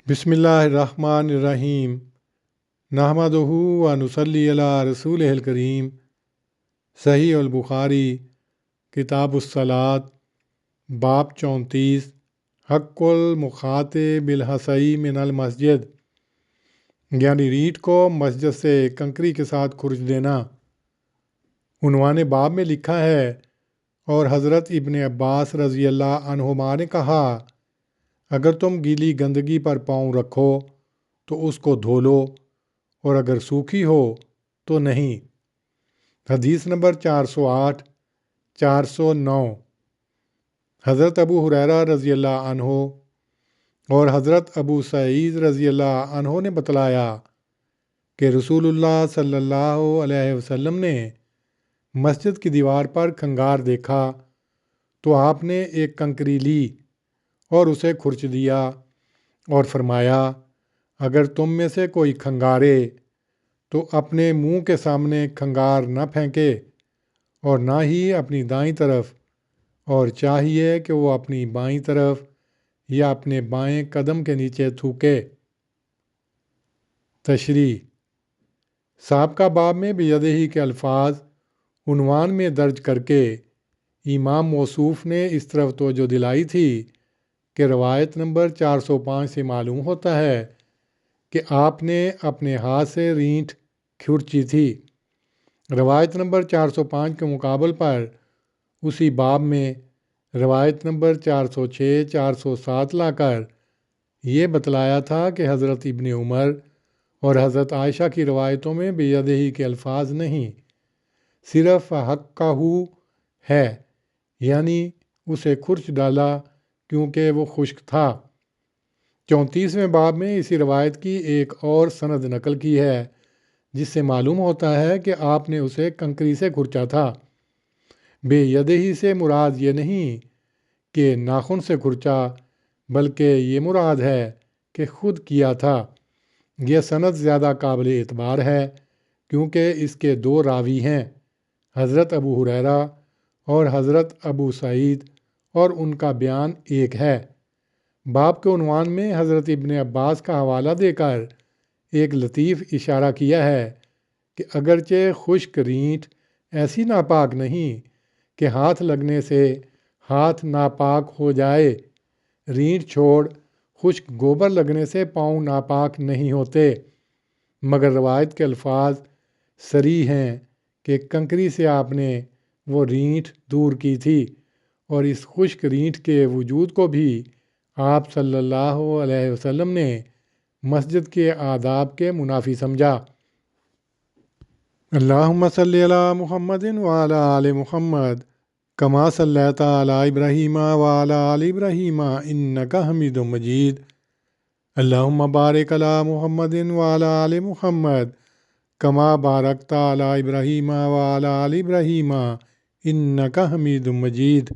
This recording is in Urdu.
بسم اللہ الرحمن الرحیم نحمدہ و نصلی علی رسول الکریم۔ صحیح البخاری کتاب الصلاۃ باب 34 حق المخاطب بالحصی من المسجد، یعنی ریٹ کو مسجد سے کنکری کے ساتھ کھرچ دینا۔ عنوان باب میں لکھا ہے، اور حضرت ابن عباس رضی اللہ عنہما نے کہا، اگر تم گیلی گندگی پر پاؤں رکھو تو اس کو دھو لو، اور اگر سوکھی ہو تو نہیں۔ حدیث نمبر 408 409۔ حضرت ابو ہریرہ رضی اللہ عنہ اور حضرت ابو سعید رضی اللہ عنہ نے بتلایا کہ رسول اللہ صلی اللہ علیہ وسلم نے مسجد کی دیوار پر کھنگار دیکھا تو آپ نے ایک کنکری لی اور اسے کھرچ دیا اور فرمایا، اگر تم میں سے کوئی کھنگارے تو اپنے منہ کے سامنے کھنگار نہ پھینکے اور نہ ہی اپنی دائیں طرف، اور چاہیے کہ وہ اپنی بائیں طرف یا اپنے بائیں قدم کے نیچے تھوکے۔ تشریح: سابقہ باب میں بیدہی کے الفاظ عنوان میں درج کر کے امام موصوف نے اس طرف توجہ دلائی تھی کہ روایت نمبر 405 سے معلوم ہوتا ہے کہ آپ نے اپنے ہاتھ سے رینٹ کھرچی تھی۔ روایت نمبر 405 کے مقابل پر اسی باب میں روایت نمبر 406 407 لا کر یہ بتلایا تھا کہ حضرت ابن عمر اور حضرت عائشہ کی روایتوں میں بیدہی کے الفاظ نہیں، صرف حقہ ہے، یعنی اسے کھرچ ڈالا کیونکہ وہ خشک تھا۔ 34ویں باب میں اسی روایت کی ایک اور سند نقل کی ہے، جس سے معلوم ہوتا ہے کہ آپ نے اسے کنکری سے کھرچا تھا۔ بے یدہی سے مراد یہ نہیں کہ ناخن سے کھرچا، بلکہ یہ مراد ہے کہ خود کیا تھا۔ یہ سند زیادہ قابل اعتبار ہے کیونکہ اس کے دو راوی ہیں، حضرت ابو ہریرہ اور حضرت ابو سعید، اور ان کا بیان ایک ہے۔ باب کے عنوان میں حضرت ابن عباس کا حوالہ دے کر ایک لطیف اشارہ کیا ہے کہ اگرچہ خشک رینٹ ایسی ناپاک نہیں کہ ہاتھ لگنے سے ہاتھ ناپاک ہو جائے، رینٹ چھوڑ خشک گوبر لگنے سے پاؤں ناپاک نہیں ہوتے، مگر روایت کے الفاظ صریح ہیں کہ کنکری سے آپ نے وہ رینٹ دور کی تھی، اور اس خشک رینٹ کے وجود کو بھی آپ صلی اللہ علیہ وسلم نے مسجد کے آداب کے منافی سمجھا۔ اللہم صلی علی محمد وعلی آل محمد کما صلیت علی ابراہیم وعلی آل ابراہیم انک حمید مجید۔ اللہم بارک علی محمد وعلی آل محمد کما بارکت علی ابراہیم وعلی آل ابراہیم انک حمید مجید۔